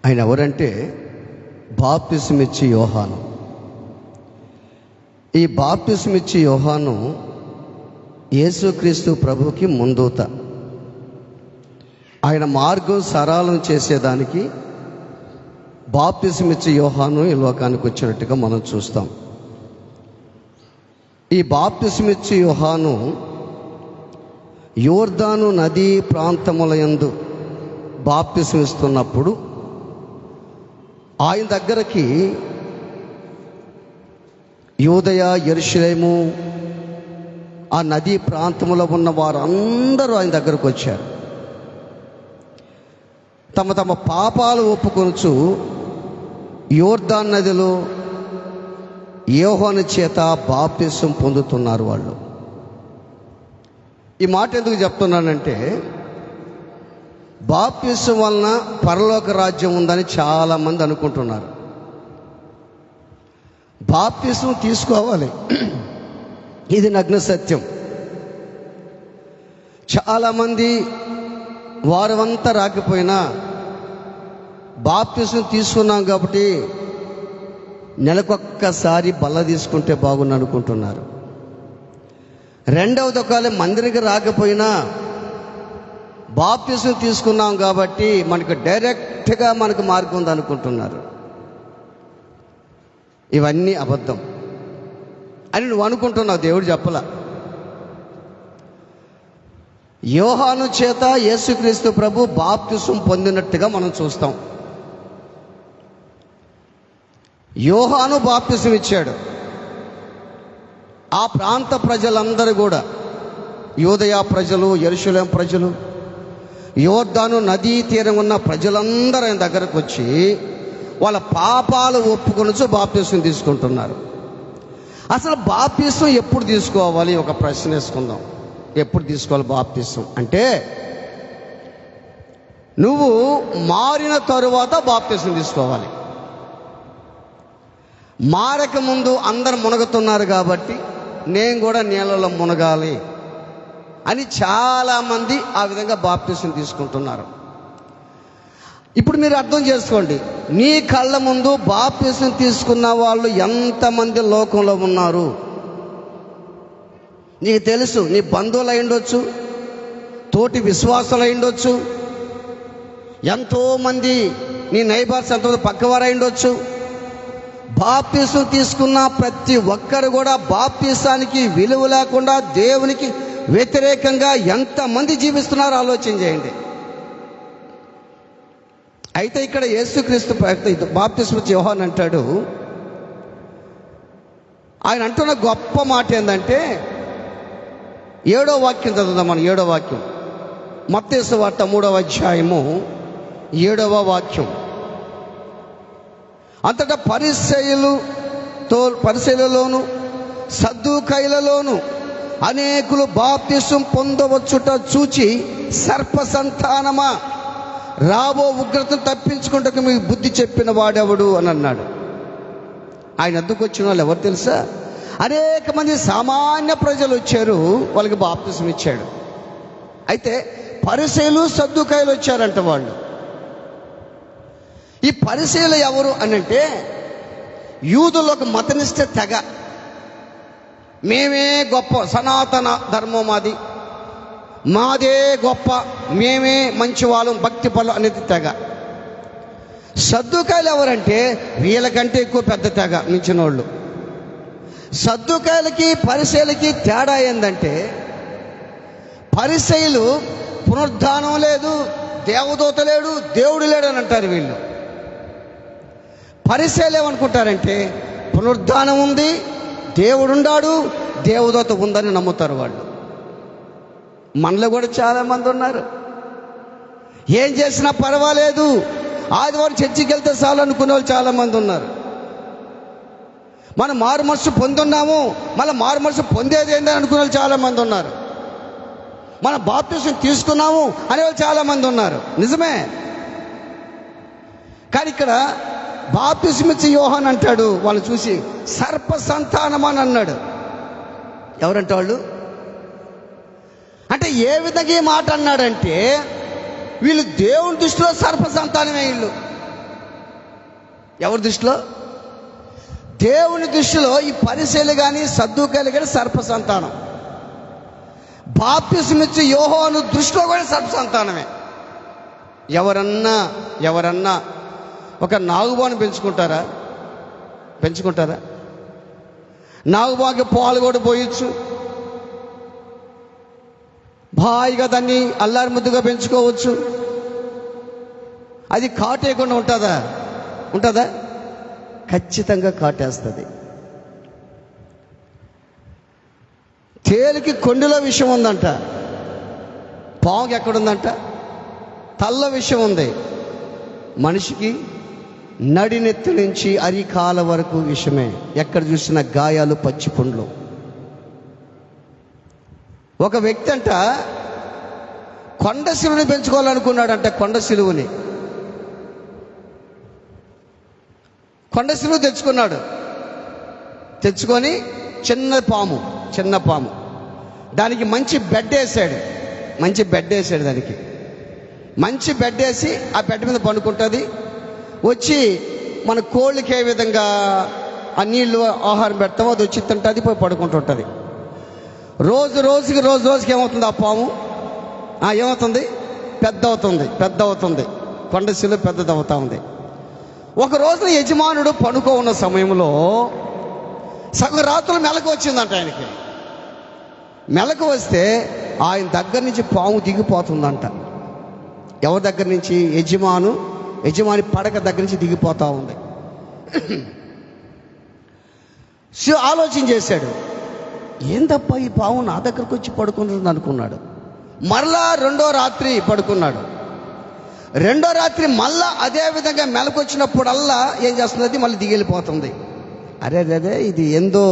ఆయన ఎవరంటే బాప్తిసమిచ్చి యోహాను. ఈ బాప్తిసమిచ్చి యోహాను యేసుక్రీస్తు ప్రభువుకి ముందూత. ఆయన మార్గం సరళం చేసేదానికి బాప్తిసమిచ్చి యోహాను ఈ లోకానికి వచ్చినట్టుగా మనం చూస్తాం. ఈ బాప్తిసమిచ్చి యోహాను యోర్దాను నదీ ప్రాంతములయందు బాప్తిసమిస్తున్నప్పుడు ఆయన దగ్గరికి యూదయ, యెరూషలేము ఆ నదీ ప్రాంతంలో ఉన్న వారందరూ ఆయన దగ్గరకు వచ్చారు. తమ తమ పాపాలు ఒప్పుకొనుచు యోర్దాను నదిలో యోహాను చేత బాప్తిసం పొందుతున్నారు వాళ్ళు. ఈ మాట ఎందుకు చెప్తున్నానంటే, బాప్తిసం వలన పరలోక రాజ్యం ఉందని చాలామంది అనుకుంటున్నారు. బాప్తిసం తీసుకోవాలి, ఇది నగ్న సత్యం. చాలామంది వారమంతా రాకపోయినా బాప్తిసం తీసుకున్నాం కాబట్టి నెలకొక్కసారి బల్ల తీసుకుంటే బాగుంది అనుకుంటున్నారు. రెండవది, ఒకవేళ మందిరికి రాకపోయినా బాప్తిసం తీసుకున్నాం కాబట్టి మనకు డైరెక్ట్గా మనకు మార్గం ఉంది అనుకుంటున్నారు. ఇవన్నీ అబద్ధం అని నువ్వు అనుకుంటున్నావు, దేవుడు చెప్పలా. యోహాను చేత యేసుక్రీస్తు ప్రభు బాప్తిసం పొందినట్టుగా మనం చూస్తాం. యోహాను బాప్తిసం ఇచ్చాడు. ఆ ప్రాంత ప్రజలందరూ కూడా, యూదయ ప్రజలు, యెరూషలేము ప్రజలు, యోర్దాను నదీ తీరం ఉన్న ప్రజలందరూ ఆయన దగ్గరకు వచ్చి వాళ్ళ పాపాలు ఒప్పుకొనుచు బాప్తిసం తీసుకుంటున్నారు. అసలు బాప్తిసం ఎప్పుడు తీసుకోవాలి? ఒక ప్రశ్న వేసుకుందాం. ఎప్పుడు తీసుకోవాలి బాప్తిసం అంటే, నువ్వు మారిన తరువాత బాప్తిసం తీసుకోవాలి. మారక ముందు అందరు మునగుతున్నారు కాబట్టి నేను కూడా నీళ్ళలో మునగాలి అని చాలామంది ఆ విధంగా బాప్తిసం తీసుకుంటున్నారు. ఇప్పుడు మీరు అర్థం చేసుకోండి, నీ కళ్ళ ముందు బాప్తిసం తీసుకున్న వాళ్ళు ఎంతమంది లోకంలో ఉన్నారు నీకు తెలుసు. నీ బంధువులు అయి ఉండొచ్చు, తోటి విశ్వాసులు అయి ఉండొచ్చు, ఎంతోమంది నీ నైబర్స్, ఎంతోమంది పక్కవారు అయి ఉండొచ్చు. బాప్తిసం తీసుకున్న ప్రతి ఒక్కరు కూడా బాప్తిసానికి విలువ లేకుండా దేవునికి వ్యతిరేకంగా ఎంతమంది జీవిస్తున్నారో ఆలోచన చేయండి. అయితే ఇక్కడ యేసుక్రీస్తు బాప్తిసం ఇచ్చే యోహాను అంటాడు, ఆయన అంటున్న గొప్ప మాట ఏంటంటే, 7వ వాక్యం చదువుదాం మనం. 7వ వాక్యం, మత్తయి సువార్త 3వ అధ్యాయము 7వ వాక్యం. అంతటా పరిసయ్యులలోను సద్దూకయ్యులలోను అనేకులు బాప్తిసం పొందవచ్చుట చూచి, సర్ప సంతానమా, రాబో ఉగ్రతను తప్పించుకుంటకు మీకు బుద్ధి చెప్పిన వాడెవడు అని అన్నాడు. ఆయన వద్దకు వచ్చిన వాళ్ళు ఎవరు తెలుసా? అనేక మంది సామాన్య ప్రజలు వచ్చారు, వాళ్ళకి బాప్తిసం ఇచ్చాడు. అయితే పరిసయ్యులు, సద్దూకయ్యులు వచ్చారంట. వాళ్ళు, ఈ పరిసయ్యులు ఎవరు అని అంటే, యూదులు ఒక మతనిష్ట తెగ. మేమే గొప్ప, సనాతన ధర్మం మాదే గొప్ప, మేమే మంచి వాళ్ళం, భక్తి పనులు అనేది తెగ. సద్దూకాయలు ఎవరంటే వీళ్ళకంటే ఎక్కువ పెద్ద తెగ, మించిన వాళ్ళు. సద్దూకాయలకి పరిసయ్యులకి తేడా ఏంటంటే, పరిసయ్యులు పునరుద్ధానం లేదు, దేవదూత లేడు, దేవుడు లేడు అని అంటారు. వీళ్ళు పరిసయ్యులు ఏమనుకుంటారంటే, పునరుద్ధానం ఉంది, దేవుడున్నాడు, దేవదూత ఉందని నమ్ముతారు వాళ్ళు. మనలో కూడా చాలామంది ఉన్నారు, ఏం చేసినా పర్వాలేదు, ఆదివారం చర్చికి వెళ్తే చాలు అనుకునే వాళ్ళు చాలామంది ఉన్నారు. మనం మారు మనసు పొందున్నాము, మళ్ళీ మారు మనసు పొందేది ఏందని అనుకునే వాళ్ళు చాలామంది ఉన్నారు. మనం బాప్తిసం తీసుకున్నాము అనేవాళ్ళు చాలామంది ఉన్నారు. నిజమే. కానీ ఇక్కడ బాప్తిసం ఇచ్చే యోహాను అంటాడు, వాళ్ళు చూసి సర్ప సంతానం అని అన్నాడు. ఎవరంటే వాళ్ళు అంటే ఏ విధంగా ఈ మాట అన్నాడంటే, వీళ్ళు దేవుని దృష్టిలో సర్ప సంతానమే. వీళ్ళు ఎవరి దృష్టిలో? దేవుని దృష్టిలో ఈ పరిసయ్యులు కానీ సద్దూకాయలు కానీ సర్ప సంతానం. బాప్తిసమిచ్చే యోహాను దృష్టిలో కూడా సర్ప సంతానమే. ఎవరన్నా ఒక నాగుబాను పెంచుకుంటారా? నాగుబాకి పాలు కూడా పోయొచ్చు, హాయిగా దాన్ని అల్లారి ముద్దుగా పెంచుకోవచ్చు. అది కాటేయకుండా ఉంటుందా? ఖచ్చితంగా కాటేస్తుంది. తేలికి కొండలో విషయం ఉందంట, పావుకి ఎక్కడుందంట? తల్ల విషయం ఉంది. మనిషికి నడినెత్తి నుంచి అరికాల వరకు విషమే. ఎక్కడ చూసిన గాయాలు, పచ్చి పుండ్లు. ఒక వ్యక్తి అంట కొండ శిలువని పెంచుకోవాలనుకున్నాడంట. కొండ శిలువ తెచ్చుకొని చిన్న పాము దానికి మంచి బెడ్ వేసాడు. దానికి మంచి బెడ్ వేసి ఆ బెడ్ మీద పండుకుంటుంది. వచ్చి మన కోళ్ళకి ఏ విధంగా ఆ నీళ్ళు ఆహారం పెడతామో అది వచ్చి తింటుంది, పోయి పడుకుంటుంటుంది. రోజుకి ఏమవుతుంది? ఆ పాము ఏమవుతుంది? పెద్ద అవుతుంది. కొండ శిలువ పెద్దదవుతా ఉంది. ఒక రోజున యజమానుడు పడుకో ఉన్న సమయంలో సగం రాత్రులు మెలకు వచ్చిందంట ఆయనకి. మెలకు వస్తే ఆయన దగ్గర నుంచి పాము దిగిపోతుందంట. ఎవరి దగ్గర నుంచి? యజమాని పడక దగ్గర నుంచి దిగిపోతా ఉంది. ఆలోచన చేశాడు, ఏందప్పా ఈ పాము నా దగ్గరకు వచ్చి పడుకుంటుంది అనుకున్నాడు. మరలా రెండో రాత్రి పడుకున్నాడు. రెండో రాత్రి మళ్ళా అదే విధంగా మెలకొచ్చినప్పుడల్లా ఏం చేస్తుంది? మళ్ళీ దిగిపోతుంది. అరే ఇది ఏందో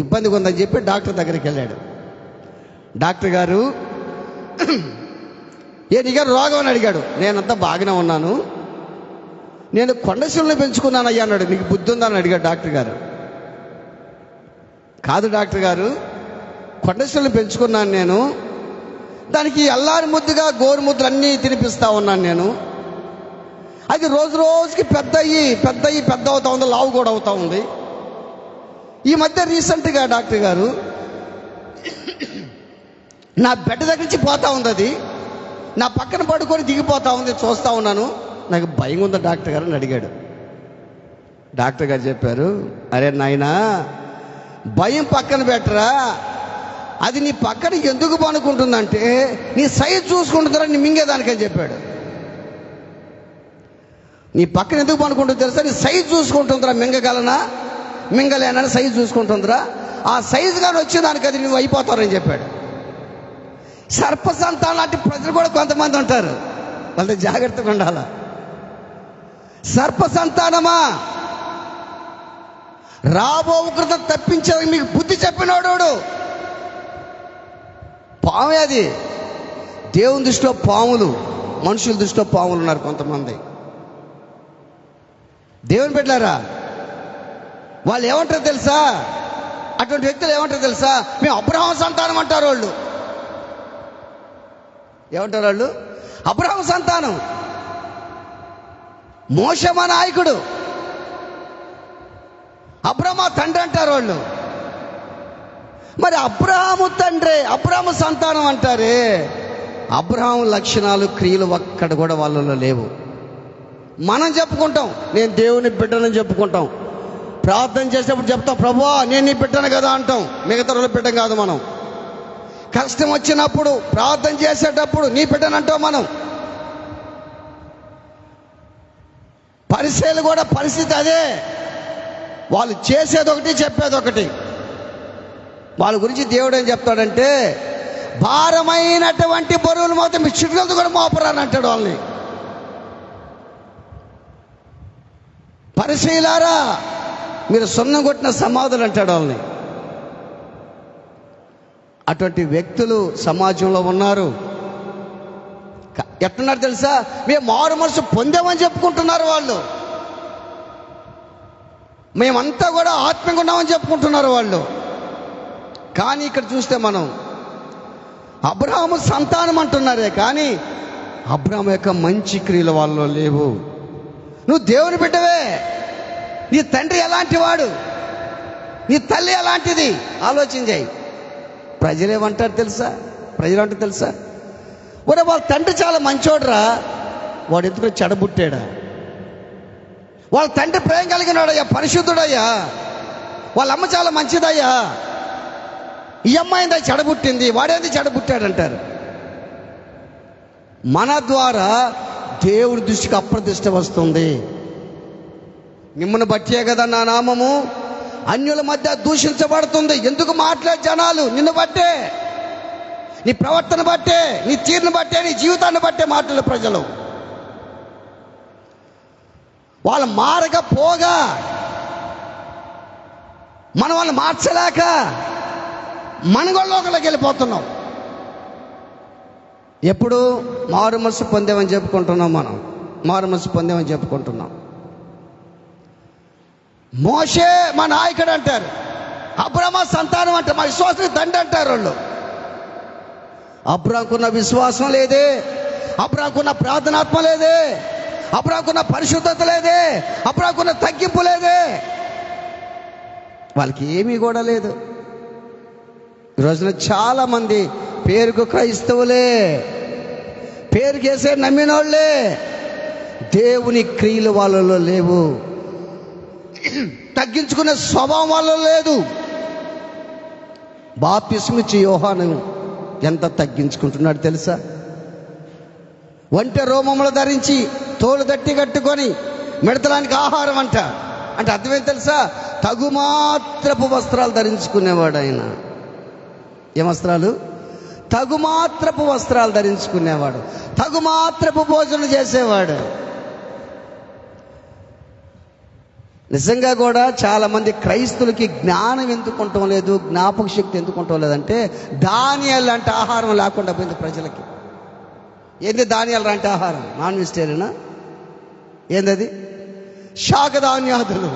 ఇబ్బందిగా ఉందని చెప్పి డాక్టర్ దగ్గరికి వెళ్ళాడు. డాక్టర్ గారు, నీకు రోగం అని అడిగాడు. నేనంతా బాగానే ఉన్నాను, నేను కొండశిలువని పెంచుకున్నాను అయ్యా అన్నాడు. నీకు బుద్ధి ఉందని అడిగాడు డాక్టర్ గారు. కాదు డాక్టర్ గారు, కొండశిలువని పెంచుకున్నాను నేను, దానికి అల్లారి ముద్దుగా గోరు ముద్దులు అన్నీ తినిపిస్తా ఉన్నాను నేను. అది రోజుకి పెద్ద అవుతా ఉంది, లావు కూడా అవుతా ఉంది. ఈ మధ్య రీసెంట్గా డాక్టర్ గారు నా బెడ్ దగ్గర నుంచి పోతా ఉంది, అది నా పక్కన పడుకొని దిగిపోతా ఉంది, చూస్తూ ఉన్నాను, నాకు భయం ఉందా డాక్టర్ గారు అని అడిగాడు. డాక్టర్ గారు చెప్పారు, అరే నాయనా, భయం పక్కన పెట్టరా, అది నీ పక్కన ఎందుకు పనుకుంటుందంటే నీ సైజు చూసుకుంటుందా నీ మింగేదానికని చెప్పాడు. నీ పక్కన ఎందుకు పనుకుంటుందో తెలుసా? నీ సైజు చూసుకుంటుందిరా, మింగలేనని సైజు చూసుకుంటుందిరా. ఆ సైజు కానీ వచ్చేదానికి అది నువ్వు అయిపోతారని చెప్పాడు. సర్ప సంతానం లాంటి ప్రజలు కూడా కొంతమంది ఉంటారు, వాళ్ళ జాగ్రత్తగా ఉండాల. సర్ప సంతానమా, రాబో ఉగ్రత తప్పించేది మీకు బుద్ధి చెప్పినోడు పామే. అది దేవుని దృష్టిలో పాములు, మనుషుల దృష్టిలో పాములు ఉన్నారు కొంతమంది. దేవుని పెట్టారా, వాళ్ళు ఏమంటారు తెలుసా? అటువంటి వ్యక్తులు ఏమంటారు తెలుసా? మేము అబ్రహాము సంతానం అంటారు వాళ్ళు. ఏమంటారు వాళ్ళు? అబ్రహాము సంతానం, మోషే మా నాయకుడు, అబ్రహాము తండ్రి అంటారు వాళ్ళు. మరి అబ్రహాము తండ్రి, అబ్రహాము సంతానం అంటారే, అబ్రహాము లక్షణాలు, క్రియలు ఒక్కడ కూడా వాళ్ళలో లేవు. మనం చెప్పుకుంటాం, నేను దేవుని బిడ్డనని చెప్పుకుంటాం. ప్రార్థన చేసేటప్పుడు చెప్తాం, ప్రభువా నేను నీ బిడ్డను కదా అంటాం. మిగతా రోజులు బిడ్డ కాదు మనం. కష్టం వచ్చినప్పుడు ప్రార్థన చేసేటప్పుడు నీ బిడ్డను అంటాం మనం. పరిచయాలు కూడా పరిస్థితి అదే. వాళ్ళు చేసేది ఒకటి, చెప్పేది ఒకటి. వాళ్ళ గురించి దేవుడు ఏం చెప్తాడంటే, భారమైనటువంటి బరువులు మాత్రం మీ చిరుగలతో కూడా మోపరాని అంటాడు వాళ్ళని. పరిచయాలారా మీరు సున్నం కొట్టిన సమాధులు అంటాడు వాళ్ళని. అటువంటి వ్యక్తులు సమాజంలో ఉన్నారు. ఎట్టున్నారు తెలుసా? మేము మారు మనసు పొందామని చెప్పుకుంటున్నారు వాళ్ళు. మేమంతా కూడా ఆత్మీయంగా ఉన్నామని చెప్పుకుంటున్నారు వాళ్ళు. కానీ ఇక్కడ చూస్తే మనం అబ్రహాము సంతానం అంటున్నారే కానీ అబ్రహాము యొక్క మంచి క్రియలు వాళ్ళలో లేవు. నువ్వు దేవుని బిడ్డవే. నీ తండ్రి ఎలాంటి వాడు, నీ తల్లి ఎలాంటిది ఆలోచన చేయి. ప్రజలు ఏమంటారు తెలుసా? ప్రజలు అంటే తెలుసా? ఒరే వాళ్ళ తండ్రి చాలా మంచోడురా, వాడు ఎందుకు చెడబుట్టాడా? వాళ్ళ తండ్రి ప్రేమ కలిగినాడయ్యా, పరిశుద్ధుడయ్యా, వాళ్ళ అమ్మ చాలా మంచిదయ్యా, ఈ అమ్మాయిందా చెడబుట్టింది, వాడేంది చెడబుట్టాడంటారు. మన ద్వారా దేవుడి దృష్టికి అప్రతిష్ట వస్తుంది. మిమ్మల్ని బట్టే కదా నా నామము అన్యుల మధ్య దూషించబడుతుంది. ఎందుకు మాట్లాడే జనాలు? నిన్ను బట్టే, నీ ప్రవర్తన బట్టే, నీ తీరును బట్టే, నీ జీవితాన్ని బట్టే మాట్లాడే ప్రజలు. వాళ్ళు మారకపోగా మనం వాళ్ళని మార్చలేక మనగోళ్ళలోకి వెళ్ళిపోతున్నాం. ఎప్పుడు మారు మనసు పొందామని చెప్పుకుంటున్నాం, మనం మారు మనసు పొందామని చెప్పుకుంటున్నాం. మోషే మా నాయకుడు అంటారు, అబ్రామా సంతానం అంటే మా విశ్వాసం తండ్రి అంటారు వాళ్ళు. అబ్రాకున్న విశ్వాసం లేదే, అబ్రాకున్న ప్రార్థనాత్మ లేదే, అబ్రాకున్న పరిశుద్ధత లేదే, అబ్రాకున్న తగ్గింపు లేదే, వాళ్ళకి ఏమీ కూడా లేదు. ఈ రోజున చాలా మంది పేరుకు క్రైస్తవులే, పేరుకేసే నమ్మినోళ్ళే, దేవుని క్రియలు వాళ్ళలో లేవు, తగ్గించుకునే స్వభావం వాళ్ళలో లేదు. బాప్తిస్మిచ్చి యోహాను ఎంత తగ్గించుకుంటున్నాడు తెలుసా? ఒంటె రోమములు ధరించి తోలు దట్టి కట్టుకొని మిడతలానికి ఆహారం అంటే అర్థమేం తెలుసా? తగుమాత్రపు వస్త్రాలు ధరించుకునేవాడు ఆయన. ఏం వస్త్రాలు? తగుమాత్రపు వస్త్రాలు ధరించుకునేవాడు, తగుమాత్రపు భోజనం చేసేవాడు. నిజంగా కూడా చాలామంది క్రైస్తులకి జ్ఞానం ఎందుకు ఉండటం లేదు, జ్ఞాపక శక్తి ఎందుకు ఉండటం లేదంటే ధాన్యాలు అంటే ఆహారం లేకుండా పోయింది ప్రజలకి. ఏంది ధాన్యాలు అంటే ఆహారం? నాన్ వెజిటేరియనా? ఏందది? శాకధాన్యాదులు.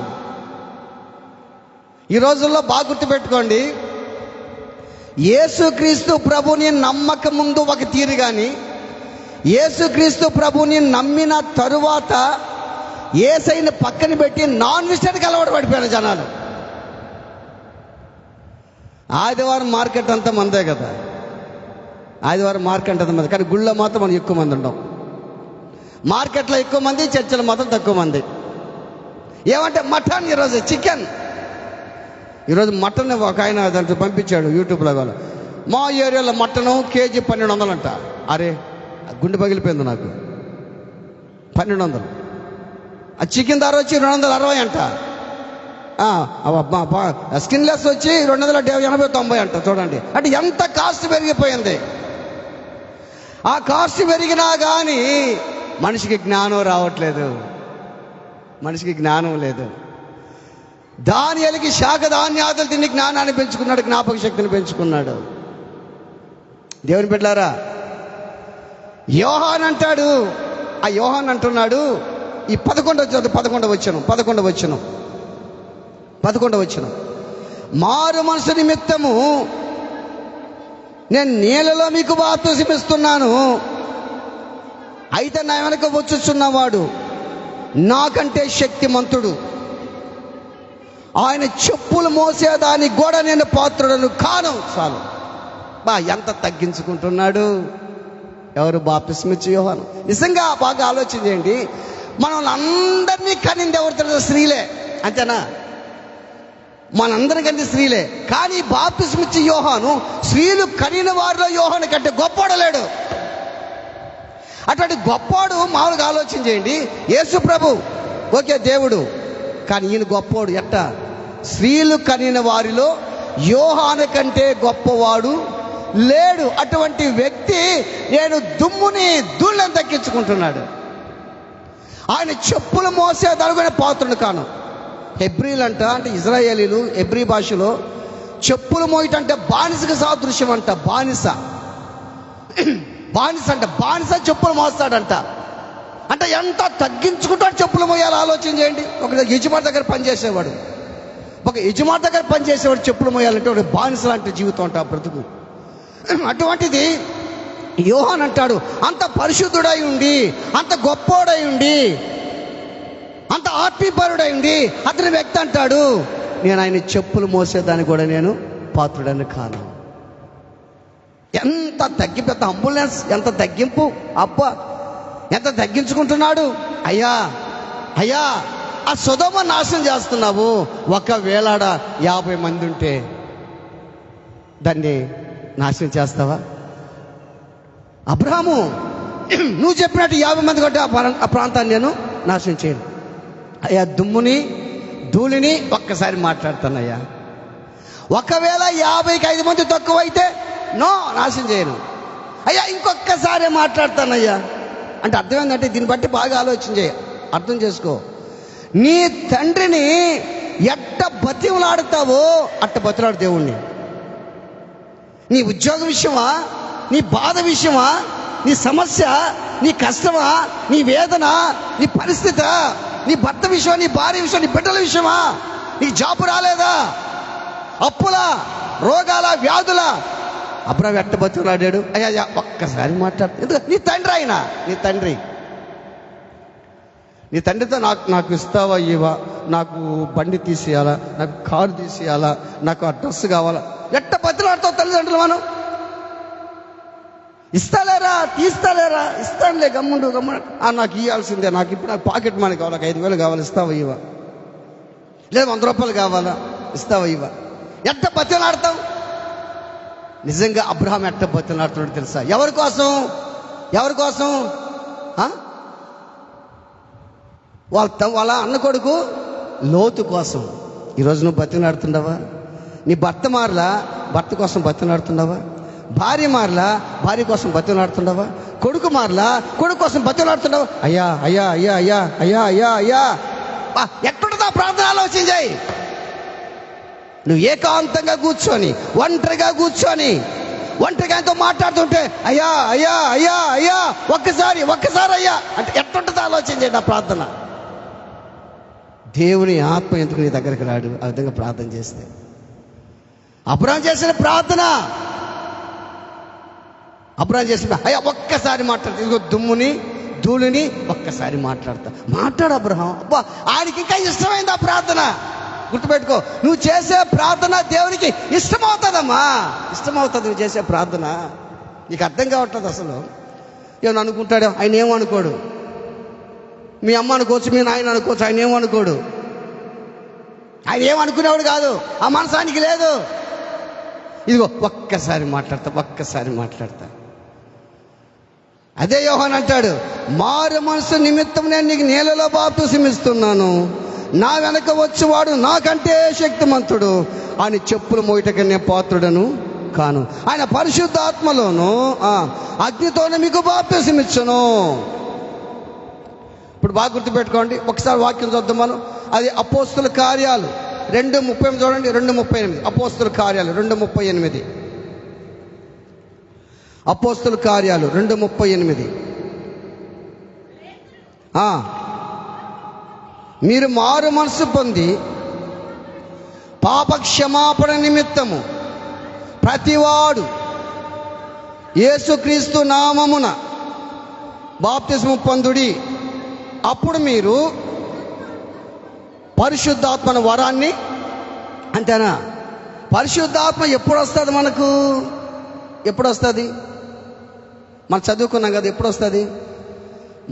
ఈ రోజుల్లో బాగా గుర్తుపెట్టుకోండి, యేసుక్రీస్తు ప్రభుని నమ్మక ముందు ఒక తీరు, కానీ యేసుక్రీస్తు ప్రభుని నమ్మిన తరువాత యేసయ్యని పక్కన పెట్టి నాన్ వెజిటేరియన్కి అలవాటు పడిపోయారు జనాలు. ఆదివారం మార్కెట్ అంతా మందే కదా, ఆదివారం మార్కెట్ అంత మంది, కానీ గుళ్ళో మాత్రం మనం ఎక్కువ మంది ఉండం. మార్కెట్లో ఎక్కువ మంది, చర్చిలో మాత్రం తక్కువ మంది. ఏమంటే మటన్, ఈరోజు చికెన్. ఈరోజు మటన్ ఒక ఆయన దాంట్లో పంపించాడు యూట్యూబ్లో. వాళ్ళు మా ఏరియాలో మటను కేజీ 1200 అంట. అరే గుండె పగిలిపోయింది నాకు. 1200. ఆ చికెన్ ధర వచ్చి 260 అంట. స్కిన్లెస్ వచ్చి 280-90 అంట. చూడండి, అంటే ఎంత కాస్ట్ పెరిగిపోయింది. ఆ కాస్ట్ పెరిగినా కానీ మనిషికి జ్ఞానం రావట్లేదు, మనిషికి జ్ఞానం లేదు. దానియేలుకి శాకధాన్యాదులు తిని జ్ఞానాన్ని పెంచుకున్నాడు, జ్ఞాపక శక్తిని పెంచుకున్నాడు. దేవుని బిడ్డలారా, యోహాన్ అంటాడు, ఆ యోహాన్ అంటున్నాడు, ఈ 11వ వచనం, మారు మనసు నిమిత్తము నేను నీళ్ళలో మీకు బాప్తిసమిస్తున్నాను, అయితే నా వెనక వచ్చుచున్నవాడు నాకంటే శక్తిమంతుడు, ఆయన చెప్పులు మోసేదానికి కూడా నేను పాత్రుడను కాను. చాలు బా, ఎంత తగ్గించుకుంటున్నాడు. ఎవరు? బాప్తిస్మిచ్చి యోహాను. నిజంగా బాగా ఆలోచన చేయండి, మనల్ని అందరినీ కనింది ఎవరు తెలుసు? స్త్రీలే, అంతేనా? మనందరికంటే స్త్రీలే. కానీ బాప్తిస్మిచ్చి యోహాను స్త్రీలు కనిన వారిలో యోహాను కంటే గొప్పోడలేడు. అటువంటి గొప్పోడు మామూలుగా ఆలోచన చేయండి. యేసు ప్రభు ఓకే దేవుడు, కానీ ఈయన గొప్పోడు. ఎట్టా? స్త్రీలు కనిన వారిలో యోహాను కంటే గొప్పవాడు లేడు. అటువంటి వ్యక్తి నేను దుమ్ముని ధూళిని దక్కించుకుంటున్నాడు. ఆయన చెప్పులు మోసే దలుగునే పాత్రుడు కాను. హెబ్రీలు అంట, అంటే ఇజ్రాయేలీలు హెబ్రీ భాషలో చెప్పులు మోయటంటే బానిసకు సాదృశ్యం అంట. బానిస అంట, బానిస చెప్పులు మోస్తాడంట. అంటే ఎంత తగ్గించుకుంటాడు చెప్పులు మోయాలి ఆలోచన చేయండి. ఒక యజమాని దగ్గర పనిచేసేవాడు, చెప్పులు మోయాలంటే ఒక బానిస లాంటి జీవితం అంట, బ్రతుకు. అటువంటిది యోహాన్ అంటాడు, అంత పరిశుద్ధుడై ఉండి, అంత గొప్పోడై ఉండి అంత ఆత్మీయపరుడైంది అతని వ్యక్తి అంటాడు, నేను ఆయన చెప్పులు మోసేదాన్ని కూడా నేను పాత్రుడని కాను. ఎంత పెద్ద అంబులెన్స్, ఎంత తగ్గింపు, అబ్బా ఎంత తగ్గించుకుంటున్నాడు. అయ్యా అయ్యా ఆ సొదొమ నాశనం చేస్తున్నావు, ఒకవేళ 50 మంది ఉంటే దాన్ని నాశనం చేస్తావా? అబ్రాహాము, నువ్వు చెప్పినట్టు 50 మంది కొట్టి ఆ ప్రాంతాన్ని నేను నాశనం చేయను. అయ్యా దుమ్ముని ధూళిని ఒక్కసారి మాట్లాడతానయ్యా, ఒకవేళ 50కి 5 మంది తక్కువైతే నో, నాశనం చేయను. అయ్యా ఇంకొక్కసారి మాట్లాడతానయ్యా అంటే అర్థం ఏంటంటే, దీన్ని బట్టి బాగా ఆలోచన చేయ, అర్థం చేసుకో. నీ తండ్రిని ఎట్ట బతిమలాడుతావో అట్ట బతిలాడు దేవుణ్ణి. నీ ఉద్యోగ విషయమా, నీ బాధ విషయమా, నీ సమస్య, నీ కష్టమా, నీ వేదన, నీ పరిస్థితి, నీ భర్త విషయం, నీ భార్య విషయం, నీ బిడ్డల విషయమా, నీకు జాబు రాలేదా, అప్పుల, రోగాల, వ్యాధుల, అబ్రాహాము ఎట్ట బతిమలాడాడు. అయ్యా ఒక్కసారి మాట్లాడు. ఎందుకు? నీ తండ్రి ఆయన, నీ తండ్రితో నాకు ఇస్తావా ఇవా, నాకు బండి తీసేయాలా, నాకు కారు తీసేయాలా, నాకు ఆ డ్రెస్ కావాలా, ఎట్ట బతిలాడుతావు తల్లిదండ్రులు? మనం ఇస్తాలేరా, తీస్తాలేరా, ఇస్తానులే, గమ్ముండు నాకు ఇవ్వాల్సిందే, నాకు ఇప్పుడు నాకు పాకెట్ మనీ కావాలి, నాకు 5,000 కావాలి, ఇస్తావా ఇవా, లేదు 100 రూపాయలు కావాలా, ఇస్తావా ఇవా, ఎట్ట బతిలాడతావు? నిజంగా అబ్రాహాము ఎట్ట బతిలాడుతున్నాడు తెలుసా? ఎవరి కోసం? వాళ్ళ అన్న కొడుకు లోతు కోసం. ఈరోజు నువ్వు బతిలాడుతున్నావా? నీ భర్త మారలా, భర్త కోసం బతిలాడుతున్నావా? భార్య మారలా, భార్య కోసం బతిలాడుతున్నావా? కొడుకు మారలా, కొడుకు కోసం బతిలాడుతున్నావా? అయ్యా అయ్యా అయ్యా అయ్యా అయ్యా అయ్యా అయ్యా ఎక్కడుందా ప్రార్థన? ఆలోచన చేయి. నువ్వు ఏకాంతంగా కూర్చొని, ఒంటరిగా కూర్చొని, ఒంటరిగా ఎంతో మాట్లాడుతుంటే అయ్యా అయ్యా అయ్యా అయ్యా ఒక్కసారి అయ్యా అంటే ఎట్టుంటుందో ఆలోచన చేయండి. ఆ ప్రార్థన, దేవుని ఆత్మ ఎందుకు నీ దగ్గరికి రాడు ఆ విధంగా ప్రార్థన చేస్తే? అబ్రాహాము చేసిన ప్రార్థన, అబ్రాహాము చేసిన అయ్యా ఒక్కసారి మాట్లాడతా, ఇదిగో దుమ్ముని ధూళిని ఒక్కసారి మాట్లాడు అబ్రాహాము. అబ్బా, ఆయనకి ఇంకా ఇష్టమైంది ఆ ప్రార్థన. గుర్తుపెట్టుకో, నువ్వు చేసే ప్రార్థన దేవునికి ఇష్టమవుతుందమ్మా, ఇష్టమవుతుంది నువ్వు చేసే ప్రార్థన. నీకు అర్థం కావట్లేదు అసలు. ఏమని అనుకుంటాడు ఆయన? ఏమనుకోడు. మీ అమ్మ అనుకోవచ్చు, మీ నాయన అనుకోవచ్చు, ఆయన ఏమనుకోడు. ఆయన ఏమనుకునేవాడు కాదు, ఆ మనసు ఆయనకి లేదు. ఇదిగో ఒక్కసారి మాట్లాడతా. అదే యోహాను అంటాడు, మారు మనసు నిమిత్తం నేను నీకు నీళ్ళలో బాప్తిసం ఇస్తున్నాను, నా వెనక వచ్చేవాడు నాకంటే శక్తిమంతుడు, ఆయన చెప్పులు మోయటకి నేను పాత్రుడను కాను, ఆయన పరిశుద్ధాత్మలోను అగ్నితోనే మీకు బాప్తిసం ఇచ్చును. ఇప్పుడు బాగా గుర్తుపెట్టుకోండి, ఒకసారి వాక్యం చూద్దాం మనం. అది అపోస్తుల కార్యాలు 2:38 చూడండి, 2:38. అపోస్తుల కార్యాలు 2:38. అపోస్తుల కార్యాలు 2:38. మీరు మారు మనసు పొంది పాప క్షమాపణ నిమిత్తము ప్రతివాడు యేసుక్రీస్తు నామమున బాప్తిస్మము పొందుడి, అప్పుడు మీరు పరిశుద్ధాత్మన వరాన్ని. అంతేనా? పరిశుద్ధాత్మ ఎప్పుడు వస్తుంది మనకు? ఎప్పుడు వస్తుంది? మనం చదువుకున్నాం కదా, ఎప్పుడు వస్తుంది?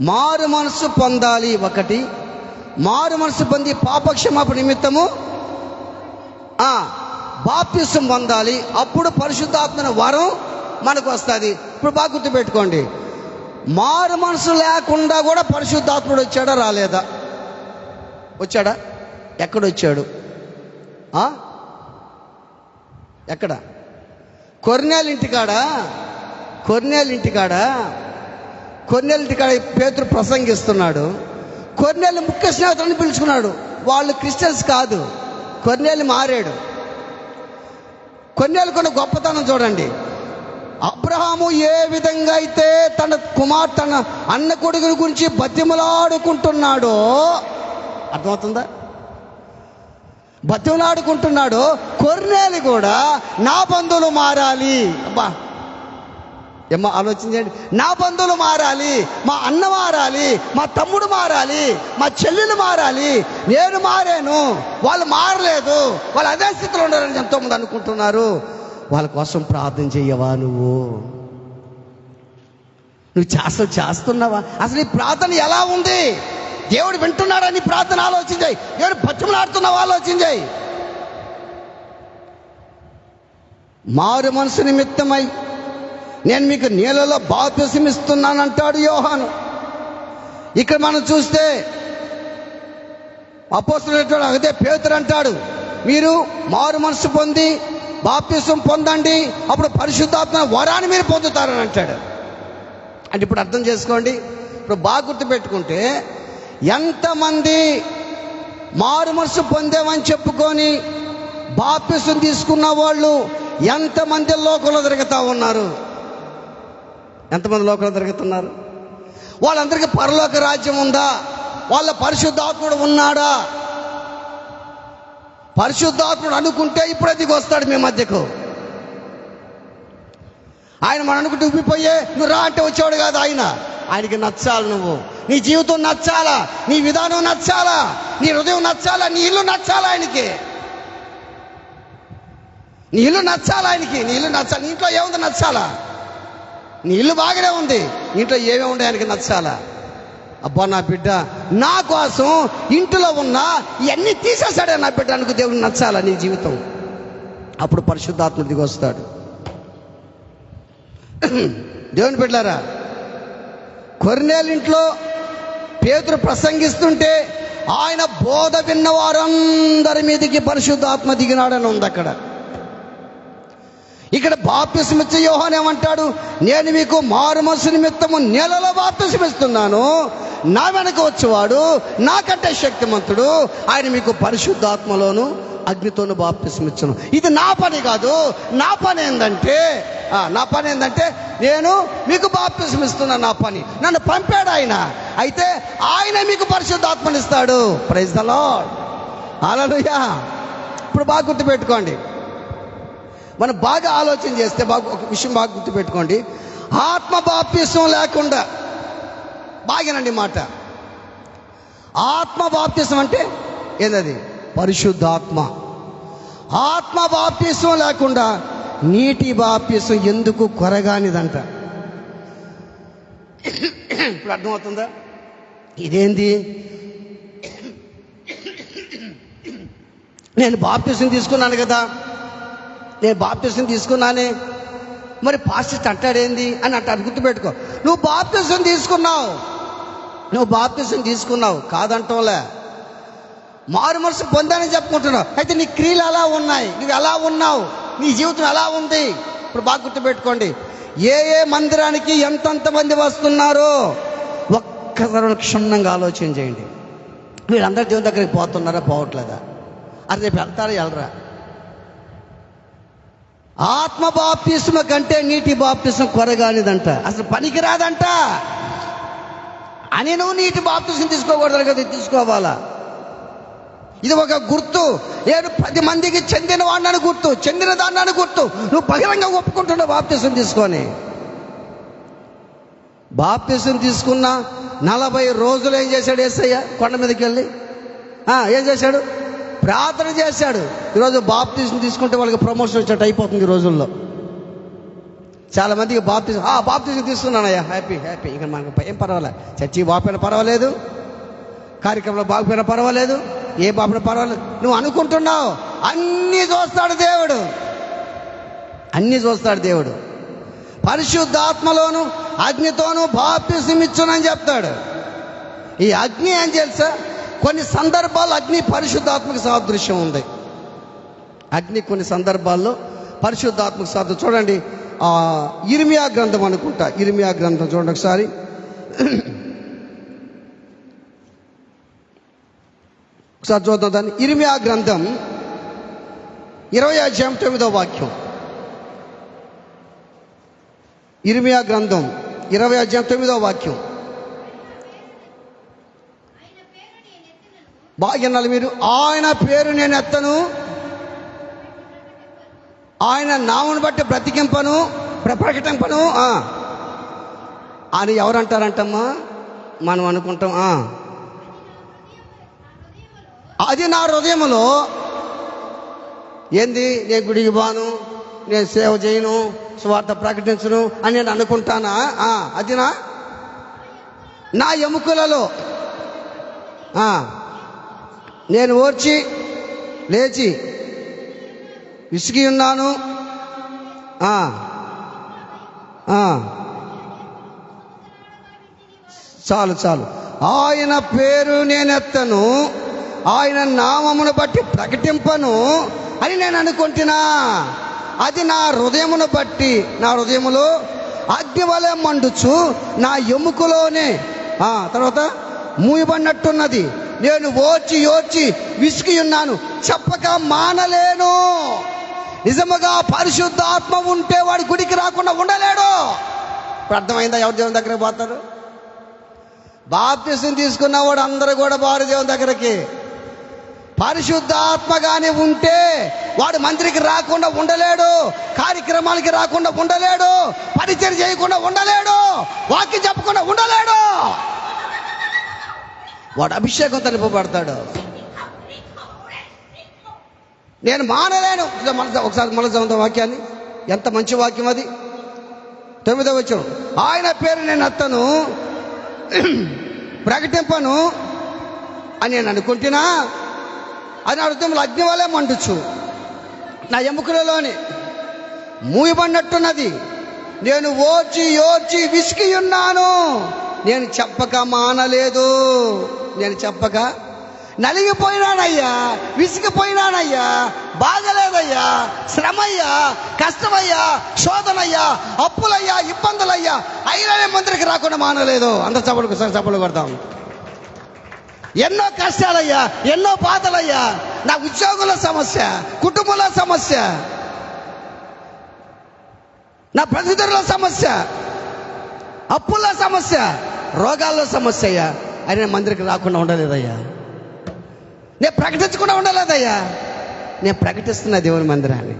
మారు మనసు పొందాలి ఒకటి, మారు మనసు పొంది పాపక్షమాపణ నిమిత్తము బాప్తిసం పొందాలి, అప్పుడు పరిశుద్ధాత్మన వరం మనకు వస్తుంది. ఇప్పుడు బాగా గుర్తుపెట్టుకోండి, మారు మనసు లేకుండా కూడా పరిశుద్ధాత్ముడు వచ్చాడా రాలేదా? వచ్చాడా? ఎక్కడొచ్చాడు? ఎక్కడ? కొర్నేలు ఇంటికాడ పేతురు ప్రసంగిస్తున్నాడు. కొర్నేలు ముఖ్య స్నేహితులను పిలుచుకున్నాడు. వాళ్ళు క్రిస్టియన్స్ కాదు. కొర్నేలు మారాడు. కొర్నేలు కొన్న గొప్పతనం చూడండి. అబ్రహాము ఏ విధంగా అయితే తన అన్న కొడుకుని గురించి బతిమలాడుకుంటున్నాడో, అర్థమవుతుందా? బతిమలాడుకుంటున్నాడో, కొర్నేలు కూడా నా బంధువులు మారాలి. అబ్బా, ఏమో ఆలోచించండి. నా బంధువులు మారాలి, మా అన్న మారాలి, మా తమ్ముడు మారాలి, మా చెల్లెలు మారాలి, నేను మారాను, వాళ్ళు మారలేదు, వాళ్ళు అదే స్థితిలో ఉండాలని ఎంతోమంది అనుకుంటున్నారు. వాళ్ళ కోసం ప్రార్థన చెయ్యవా? నువ్వు చేస్తున్నావా? అసలు ఈ ప్రార్థన ఎలా ఉంది? దేవుడు వింటున్నాడా? నీ ప్రార్థన ఆలోచించాయి. దేవుడు బతిమలాడుతున్నావు, ఆలోచించాయి. మారు మనసు నిమిత్తమై నేను మీకు నీళ్ళలో బాప్తిసం ఇస్తున్నానంటాడు యోహాను. ఇక్కడ మనం చూస్తే అపోస్తలుడైన అదే పేతురు అంటాడు, మీరు మారు మనసు పొంది బాప్తిసం పొందండి, అప్పుడు పరిశుద్ధాత్మ వరాన్ని మీరు పొందుతారని అంటాడు. అంటే ఇప్పుడు అర్థం చేసుకోండి, ఇప్పుడు బాగా గుర్తుపెట్టుకుంటే, ఎంతమంది మారు మనసు పొందేమని చెప్పుకొని బాప్తిసం తీసుకున్న వాళ్ళు ఎంతమంది లోకంలో తిరుగుతూ ఉన్నారు? ఎంతమంది లోకంలో తిరుగుతున్నారు? వాళ్ళందరికీ పరలోక రాజ్యం ఉందా? వాళ్ళ పరిశుద్ధాత్ముడు ఉన్నాడా? పరిశుద్ధాత్ముడు అనుకుంటే ఇప్పుడు దిగి వస్తాడు మీ మధ్యకు. ఆయన మనం అనుకుంటే ఉబ్బిపోయే నువ్వు రా అంటే వచ్చేవాడు కాదు. ఆయనకి నచ్చాలి, నువ్వు నీ జీవితం నచ్చాలా, నీ విధానం నచ్చాలా, నీ హృదయం నచ్చాలా, నీ ఇల్లు నచ్చాలా ఆయనకి. నీ ఇల్లు నచ్చాలా ఆయనకి. నీ ఇల్లు నచ్చాలి. నీ ఇంట్లో ఏముంది నచ్చాలా? నీ ఇల్లు బాగానే ఉంది, ఇంట్లో ఏమేమి ఉండే ఆయనకి నచ్చాలా? అబ్బా నా బిడ్డ నా కోసం ఇంట్లో ఉన్నా ఇవన్నీ తీసేశాడే నా బిడ్డ అనుకు దేవుడికి నచ్చాలా నీ జీవితం. అప్పుడు పరిశుద్ధాత్మ దిగి వస్తాడు. దేవుని బిడ్డలారా, కొర్నేలింట్లో పేతురు ప్రసంగిస్తుంటే ఆయన బోధ విన్న వారందరి మీదకి పరిశుద్ధాత్మ దిగినాడని ఉంది అక్కడ. ఇక్కడ బాప్తిసం ఇచ్చే యోహాను ఏమంటాడు? నేను మీకు మారు మనసు నిమిత్తము నీళ్ళలో బాప్తిసం ఇస్తున్నాను, నా వెనక వచ్చేవాడు నాకంటే శక్తిమంతుడు, ఆయన మీకు పరిశుద్ధాత్మలోను అగ్నితోను బాప్తిసం ఇచ్చును. ఇది నా పని కాదు. నా పని ఏంటంటే నేను మీకు బాప్తిసం ఇస్తున్నాను. నా పని, నన్ను పంపాడు ఆయన. అయితే ఆయన మీకు పరిశుద్ధాత్మనిస్తాడు. ప్రైజ్ ద లార్డ్, హల్లెలూయా. ఇప్పుడు బాగా గుర్తుపెట్టుకోండి, మనం బాగా ఆలోచన చేస్తే ఒక విషయం బాగా గుర్తుపెట్టుకోండి. ఆత్మ బాప్తిసం లేకుండా, బాగానండి మాట, ఆత్మ బాప్తిసం అంటే ఏంటది? పరిశుద్ధాత్మ. ఆత్మ బాప్తిసం లేకుండా నీటి బాప్తిసం ఎందుకు కొరగానిదంట. ఇప్పుడు అర్థమవుతుందా? ఇదేంది? నేను బాప్తిసం తీసుకున్నాను కదా, నేను బాప్తిసం తీసుకున్నానే, మరి పాస్టర్ అంటాడేంది అని అంటాడు. గుర్తుపెట్టుకో, నువ్వు బాప్తిసం తీసుకున్నావు కాదంటోలే, మారు మనసు పొందానని చెప్పుకుంటున్నావు. అయితే నీ క్రియలు ఎలా ఉన్నాయి, నువ్వు ఎలా ఉన్నావు, నీ జీవితం ఎలా ఉంది? ఇప్పుడు బాగా గుర్తుపెట్టుకోండి, ఏ మందిరానికి ఎంతెంత మంది వస్తున్నారో ఒక్కసారి క్షుణ్ణంగా ఆలోచన చేయండి. వీళ్ళందరూ దేవుని దగ్గరికి పోతున్నారా, పోవట్లేదా? అది రేపు వెళ్తారా, వెళ్ళరా? ఆత్మ బాప్తిస్మ కంటే నీటి బాప్తిస్మ కొరగానిదంట, అసలు పనికిరాదంట. అని నువ్వు నీటి బాప్తిస్మ తీసుకోకూడదు కదా, తీసుకోవాలా? ఇది ఒక గుర్తు. నేను 10 మందికి చెందిన వాడిని గుర్తు, చెందిన దాన్ని గుర్తు. నువ్వు బహిరంగ ఒప్పుకుంటున్నావు బాప్తిస్మ తీసుకొని. బాప్తిస్మ తీసుకున్న 40 రోజులు ఏం చేశాడు యేసయ్య? కొండ మీదకి వెళ్ళి ఏం చేశాడు? ప్రార్థన చేశాడు. ఈరోజు బాప్తిస్మ తీసుకుంటే వాళ్ళకి ప్రమోషన్ వచ్చేట్టు అయిపోతుంది. ఈ రోజుల్లో చాలా మందికి బాప్తిస్మ తీసుకున్నానయ్యా, హ్యాపీ ఇక మనకు ఏం పర్వాలేదు, చర్చి బాపైనా పర్వాలేదు, కార్యక్రమంలో బాగుపోయినా పర్వాలేదు, ఏ బాపైనా పర్వాలేదు. నువ్వు అనుకుంటున్నావు. అన్నీ చూస్తాడు దేవుడు. పరిశుద్ధాత్మలోను అగ్నితోనూ బాప్తిస్మ ఇచ్చునని చెప్తాడు. ఈ అగ్ని ఏం తెలుసా? కొన్ని సందర్భాల్లో అగ్ని పరిశుద్ధాత్మక సాదృశ్యం ఉంది. అగ్ని కొన్ని సందర్భాల్లో పరిశుద్ధాత్మక సాదృశ్యం. చూడండి, ఇర్మియా గ్రంథం అనుకుంటా, ఇర్మియా గ్రంథం చూడండి ఒకసారి. ఒకసారి చూద్దాం దాన్ని. ఇర్మియా గ్రంథం 20వ అధ్యాయం 9వ వాక్యం. ఇర్మియా గ్రంథం 20వ అధ్యాయం 9వ వాక్యం. బాగా వినాలి మీరు. ఆయన పేరు నేను ఎత్తను, ఆయన నామను బట్టి ప్రకటింపను. అని ఎవరంటారంటమ్మా? మనం అనుకుంటాం అది నా హృదయంలో ఏంది, నేను గుడికి బాను, నేను సేవ చేయను, స్వార్థ ప్రకటించను అని నేను అనుకుంటానా? అది నా ఎముకలలో నేను ఓర్చి లేచి విసిగి ఉన్నాను. చాలు చాలు. ఆయన పేరు నేనెత్తను, ఆయన నామమును బట్టి ప్రకటింపను అని నేను అనుకుంటున్నా. అది నా హృదయమును బట్టి, నా హృదయములో అగ్ని వలె మండుచు నా ఎముకలోనే తర్వాత మూయబడినట్టున్నది. నేను ఓర్చి విసిగి ఉన్నాను, చెప్పక మానలేను. నిజముగా పరిశుద్ధాత్మ ఉంటే వాడు గుడికి రాకుండా ఉండలేడు. ఇప్పుడు అర్థమైందా ఎవరు దేవుని దగ్గరికి పోతారు? బాప్తిసం తీసుకున్నవాడు అందరూ కూడా బారు దేవుని దగ్గరికి. పరిశుద్ధాత్మ కానీ ఉంటే వాడు మందిరికి రాకుండా ఉండలేడు, కార్యక్రమాలకి రాకుండా ఉండలేడు, పరిచయం చేయకుండా ఉండలేడు, వాక్యం చెప్పకుండా ఉండలేడు. వాడు అభిషేకం తనిపబడతాడు. నేను మానలేను. ఒకసారి మళ్ళీ చదువుతాం వాక్యాన్ని. ఎంత మంచి వాక్యం అది. 9వ వచనం, ఆయన పేరు నేను ఎత్తను, ప్రకటింపను అని నేను అనుకుంటున్నా. అది నా హృదయంలో అగ్ని వలె మండుచు నా ఎముకలలోని మూయబడినట్టున్నది. నేను ఓర్చి విసిగి ఉన్నాను. నేను చెప్పక మానలేదు. నేను చెప్పక నలిగిపోయినానయ్యా, విసిగిపోయినానయ్యా, బాగలేదయ్యా, శ్రమయ్యా, కష్టమయ్యా, శోధనయ్యా, అప్పులయ్యా, ఇబ్బందులయ్యా, అయినా మందిరికి రాకుండా మానలేదు. అందరు చప్పలు కొడతాం. ఎన్నో కష్టాలయ్యా, ఎన్నో బాధలయ్యా, నా ఉద్యోగంలో సమస్య, కుటుంబంలో సమస్య, నా ప్రతిదూరులో సమస్య, అప్పుల్లో సమస్య, రోగాల్లో సమస్య అయ్యా, అయినా మందిరికి రాకుండా ఉండలేదయ్యా. నేను ప్రకటించకుండా ఉండలేదయ్యా. నేను ప్రకటిస్తున్నా దేవుని మందిరాన్ని.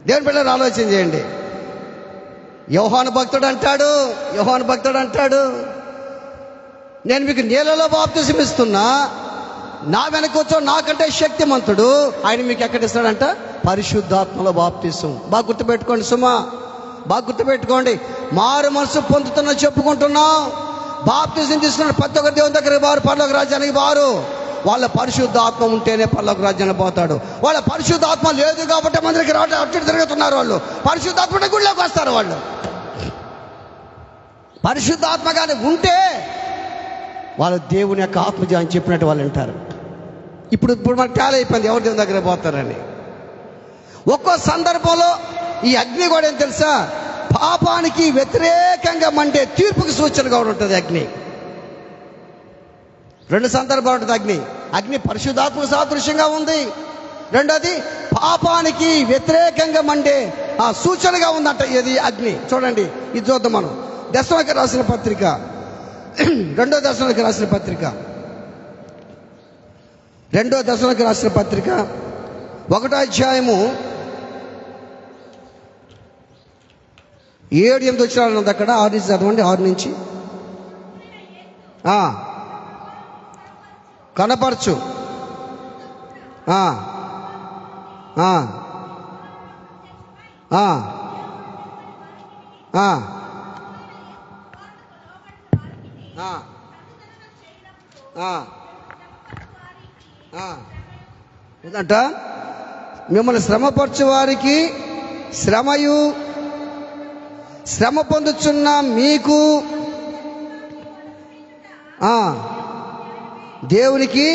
దేవుని పిల్లలు ఆలోచన చేయండి. యోహాను భక్తుడు అంటాడు, నేను మీకు నీళ్ళలో బాప్తిసం ఇస్తున్నా, నా వెనక వచ్చో నాకంటే శక్తిమంతుడు, ఆయన మీకు ఎక్కడ ఇస్తాడంట? పరిశుద్ధాత్మలో బాప్తిసం. బాగా గుర్తుపెట్టుకోండి సుమా, బాగా గుర్తుపెట్టుకోండి. మారు మనసు పొందుతున్నా చెప్పుకుంటున్నాం, బాప్తిసం తీసుకున్న ప్రతి ఒక్కరు దేవుని దగ్గర వారు పరలోక రాజ్యానికి వారు. వాళ్ళ పరిశుద్ధాత్మ ఉంటేనే పరలోక రాజ్యానికి పోతాడు. వాళ్ళ పరిశుద్ధాత్మ లేదు కాబట్టి మందిరికి రావడం అటు తిరుగుతున్నారు. వాళ్ళు పరిశుద్ధాత్మ గుడిలోకి వస్తారు. వాళ్ళు పరిశుద్ధాత్మ కానీ ఉంటే వాళ్ళు దేవుని యొక్క ఆత్మజ అని చెప్పినట్టు వాళ్ళు వింటారు. ఇప్పుడు మనకు తేడా అయిపోయింది ఎవరు దేవుని దగ్గర పోతారని. ఒక్కో సందర్భంలో ఈ అగ్ని కూడా ఏం తెలుసా? పాపానికి వ్యతిరేకంగా మండే తీర్పుకి సూచనగా ఉంటుంది అగ్ని. 2 సందర్భాలు ఉంటుంది అగ్ని పరిశుద్ధాత్మక సాదృశ్యంగా ఉంది. రెండోది పాపానికి వ్యతిరేకంగా మండే సూచనగా ఉందంట. ఇది అగ్ని. చూడండి, ఇది చూద్దాం మనం. దశలోకి రాసిన పత్రిక, 2వ దశలోకి రాసిన పత్రిక, 2వ దశలోకి రాసిన పత్రిక 1వ అధ్యాయము 7-8 వచ్చిన ఉంది అక్కడ. 6 నుంచి చదవండి. 6 నుంచి కనపరచు ఏంటంట? మిమ్మల్ని శ్రమపరచు వారికి శ్రమయు, శ్రమ పొందుచున్న మీకు దేవునికి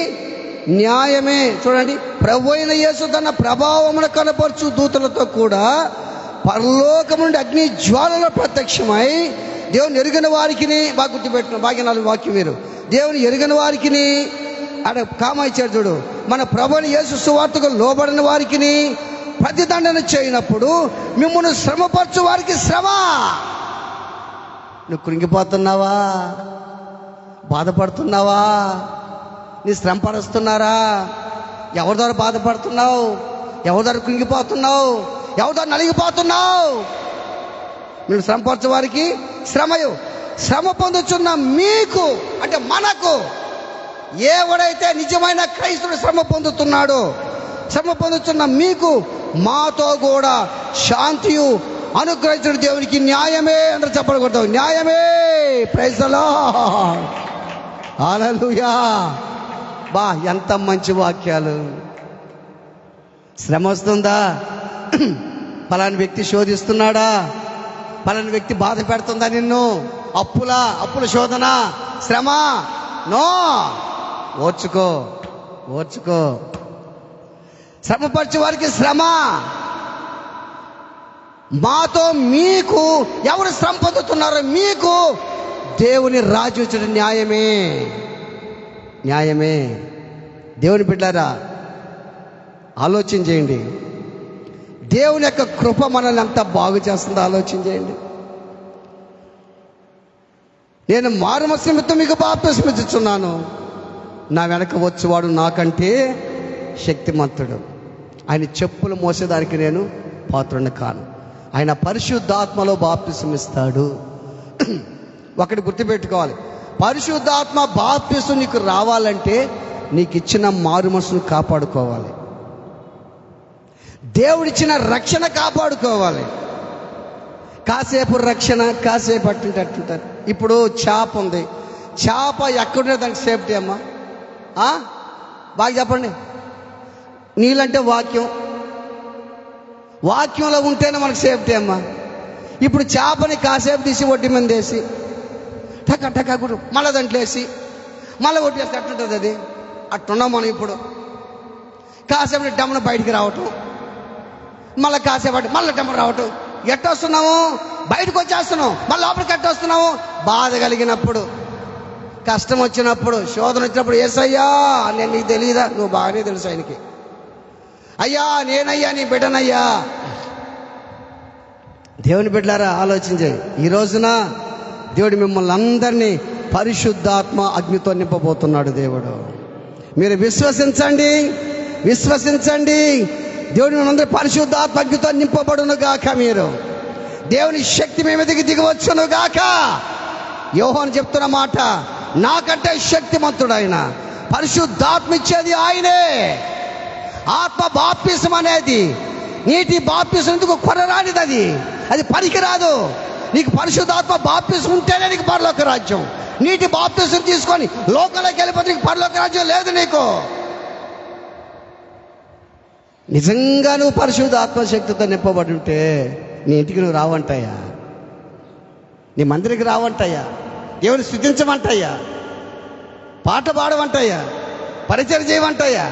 న్యాయమే. చూడండి, ప్రభు అయిన యేసు తన ప్రభావమును కనపరచు దూతలతో కూడా పరలోకము నుండి అగ్ని జ్వాలలో ప్రత్యక్షమై దేవుని ఎరుగన వారికి, బాగా గుర్తుపెట్టిన బాగా 4 వాక్యం మీరు, దేవుని ఎరుగని వారికి అక్కడ కామ ఇచ్చాడు చూడు, మన ప్రభుని యేసు సువార్తకు లోబడిన వారికి ప్రతిదండన చేయనప్పుడు మిమ్మల్ని శ్రమపరచు వారికి శ్రమ. నువ్వు కృంగిపోతున్నావా? బాధపడుతున్నావా? నీ శ్రమ పరుస్తున్నారా? ఎవరి ద్వారా బాధపడుతున్నావు? ఎవరి ద్వారా కృంగిపోతున్నావు? ఎవరి ద్వారా నలిగిపోతున్నావు? మీరు శ్రమపరచు వారికి శ్రమయు, శ్రమ పొందుచున్న మీకు, అంటే మనకు, ఎవడైతే నిజమైన క్రైస్తవుడు శ్రమ పొందుతున్నాడో, శ్రమ పొందుతున్న మీకు మాతో కూడా శాంతియు అనుగ్రహించిన దేవునికి న్యాయమే అంటే చెప్పకూడదు. న్యాయమే. Praise the Lord. హల్లెలూయా. బా, ఎంత మంచి వాక్యాలు. శ్రమ వస్తుందా? పలాని వ్యక్తి శోధిస్తున్నాడా? పలాని వ్యక్తి బాధ పెడుతుందా నిన్ను? అప్పుల శోధన, శ్రమ? నో, ఓర్చుకో, ఓర్చుకో. శ్రమపరిచే వారికి శ్రమ. మాతో మీకు, ఎవరు శ్రమ పొందుతున్నారో మీకు దేవుని రాజ్యం న్యాయమే. న్యాయమే. దేవుని బిడ్డారా, ఆలోచన చేయండి. దేవుని యొక్క కృప మనల్ని ఎంత బాగు చేస్తుందో ఆలోచన చేయండి. నేను మారుమనసు నిమిత్తం మీకు బాప్తిస్మం ఇచ్చుచున్నాను, నా వెనక వచ్చేవాడు నాకంటే శక్తిమంతుడు, ఆయన చెప్పులు మోసేదానికి నేను పాత్రుని కాను. ఆయన పరిశుద్ధాత్మలో బాప్తిస్మం ఇస్తాడు. ఒకటి గుర్తుపెట్టుకోవాలి, పరిశుద్ధాత్మ బాప్తిస్మం నీకు రావాలంటే నీకు ఇచ్చిన మారు మనసును కాపాడుకోవాలి. దేవుడిచ్చిన రక్షణ కాపాడుకోవాలి. కాసేపు రక్షణ, కాసేపు అట్టుంటారు. ఇప్పుడు చేప ఉంది, చేప ఎక్కడుంటే దానికి సేఫ్టీ అమ్మా? బాగా చెప్పండి. నీళ్ళంటే వాక్యంలో ఉంటేనే మనకు సేఫ్టీ అమ్మా. ఇప్పుడు చేపని కాసేపు తీసి ఒడ్డు మీద వేసి టక గురు మళ్ళీ దాంట్లో వేసి మళ్ళీ ఒట్టేస్తే అట్లుంటుంది. అది అట్టున్నాం మనం. ఇప్పుడు కాసేపు డమ్మను బయటికి రావటం, మళ్ళీ కాసేపు మళ్ళీ డమ్మను రావటం. ఎట్టొస్తున్నాము? బయటకు వచ్చేస్తున్నాం. మళ్ళీ లోపలికి ఎట్టొస్తున్నాము? బాధ కలిగినప్పుడు, కష్టం వచ్చినప్పుడు, శోధన వచ్చినప్పుడు, యేసయ్యా నేను నీకు తెలియదా? నువ్వు బాగానే తెలుసు ఆయనకి. అయ్యా నేనయ్యా నీ బిడ్డనయ్యా. దేవుని బిడ్డలారా, ఆలోచించే ఈ రోజున దేవుడు మిమ్మల్ని అందరినీ పరిశుద్ధాత్మ అగ్నితో నింపబోతున్నాడు. దేవుడు, మీరు విశ్వసించండి, విశ్వసించండి. దేవుడు మిమ్మల్ని పరిశుద్ధాత్మ అగ్నితో నింపబడును గాక. మీరు దేవుని శక్తి మీ మీదకి దిగవచ్చును గాక. యోహాను చెప్తున్న మాట, నాకంటే శక్తిమంతుడు ఆయన. పరిశుద్ధాత్మ ఇచ్చేది ఆయనే. ఆత్మ బాప్తిసం అనేది, నీటి బాప్తిసం ఎందుకు కొనరానిది, అది పనికిరాదు. నీకు పరిశుద్ధాత్మ బాప్తిసం ఉంటేనే నీకు పరలోక రాజ్యం. నీటి బాప్తిసం తీసుకొని లోకంలోకి వెళ్ళిపోతే నీకు పరలోక రాజ్యం లేదు. నీకు నిజంగా నువ్వు పరిశుద్ధాత్మ శక్తితో నింపబడి ఉంటే నీ ఇంటికి నువ్వు రావంటాయా? నీ మందిరికి రావంటాయా? దేవుని స్తుతించమంటాయా? పాట పాడమంటాయా? పరిచయం చేయమంటాయా?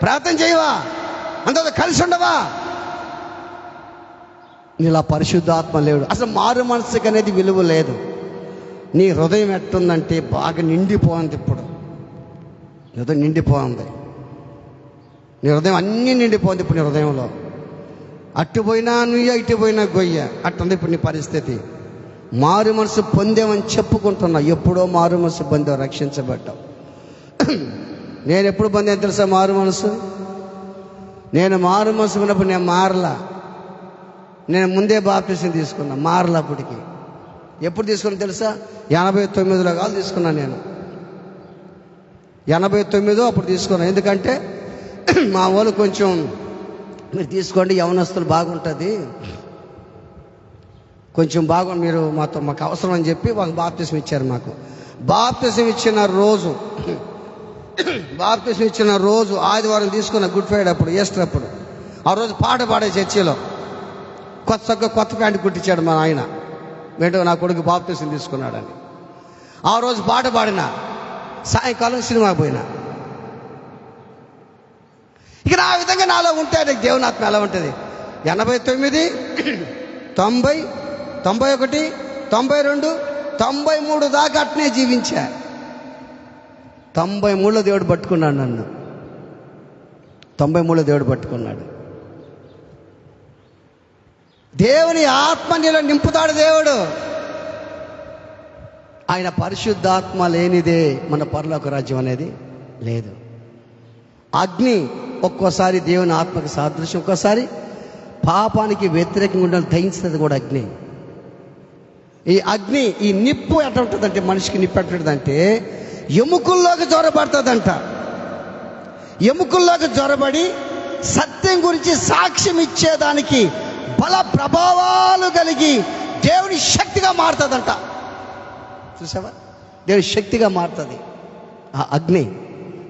ప్రార్థన చేయవా? అంత కలిసి ఉండవా? నీలా పరిశుద్ధాత్మ లేడు. అసలు మారు మనసుకి అనేది విలువ లేదు. నీ హృదయం ఎట్టుందంటే బాగా నిండిపోయింది. ఇప్పుడు హృదయం నిండిపోయింది. నీ హృదయం అన్నీ నిండిపోయింది. ఇప్పుడు నీ హృదయంలో అట్టు పోయినా నుయ్య, ఇటు పోయినా గొయ్య, అట్టుంది ఇప్పుడు నీ పరిస్థితి. మారు మనసు పొందేమని చెప్పుకుంటున్నావు. ఎప్పుడో మారు మనసు పొందావు, రక్షించబడ్డావు. నేను ఎప్పుడు పొందాను తెలుసా మారు మనసు? నేను మారు మనసు ఉన్నప్పుడు నేను మారలా. నేను ముందే బాప్తిసం తీసుకున్నా, మారలా. అప్పటికి ఎప్పుడు తీసుకున్నా తెలుసా? 89లో కాదు తీసుకున్నాను నేను. 89 అప్పుడు తీసుకున్నాను. ఎందుకంటే మా వాళ్ళు కొంచెం, మీరు తీసుకోండి యవనస్తులు బాగుంటుంది, కొంచెం మీరు మాకు అవసరం అని చెప్పి మాకు బాప్తిసం ఇచ్చారు. మాకు బాప్తిసం ఇచ్చిన రోజు ఆదివారం తీసుకున్న, గుడ్ ఫ్రైడే అప్పుడు, ఈస్టర్ అప్పుడు. ఆ రోజు పాట పాడే చర్చిలో కొత్త ప్యాంటు కుట్టించాడు మా ఆయన. ఏంటో నా కొడుకు బాప్తిసం తీసుకున్నాడని. ఆ రోజు పాట పాడిన, సాయంకాలం సినిమాకి పోయినా. ఇక నా విధంగా నాలో ఉంటే నీకు దేవుని ఆత్మ ఎలా ఉంటుంది? 89, 90, 91, 92, 93 దాకా అట్నే జీవించా. 93లో దేవుడు పట్టుకున్నాడు నన్ను. 93లో దేవుడు పట్టుకున్నాడు. దేవుని ఆత్మ నీలో నింపుతాడు దేవుడు. ఆయన పరిశుద్ధాత్మ లేనిదే మన పరలోక రాజ్యం అనేది లేదు. అగ్ని ఒక్కోసారి దేవుని ఆత్మకి సాదృశ్యం, ఒక్కోసారి పాపానికి వ్యతిరేకంగా ఉండాలని దహించుతుంది కూడా అగ్ని. ఈ అగ్ని, ఈ నిప్పు ఎట్లా ఉంటుందంటే, మనిషికి నిప్పు ఎట్లా ఉంటుందంటే ఎముకల్లోకి జ్వరబడుతుందంట. ఎముకల్లోకి జ్వరబడి సత్యం గురించి సాక్ష్యం ఇచ్చేదానికి బల ప్రభావాలు కలిగి దేవుని శక్తిగా మారుతుందంట. చూసావా? దేవుని శక్తిగా మారుతుంది ఆ అగ్ని.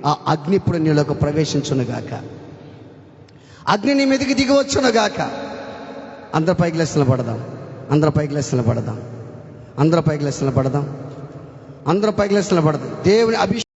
ఆ అగ్ని ఇప్పుడు నీలోకి ప్రవేశించునుగాక. అగ్ని నీ మీదకి దిగివచ్చునుగాక. అందరూ పైకి లెసలు పడదాం. అందరూ పైకి లెసలు పడదాం. అందరూ పైకి లెసలు పడదాం. అందరూ పైకి లెసలు పడదాం. దేవుని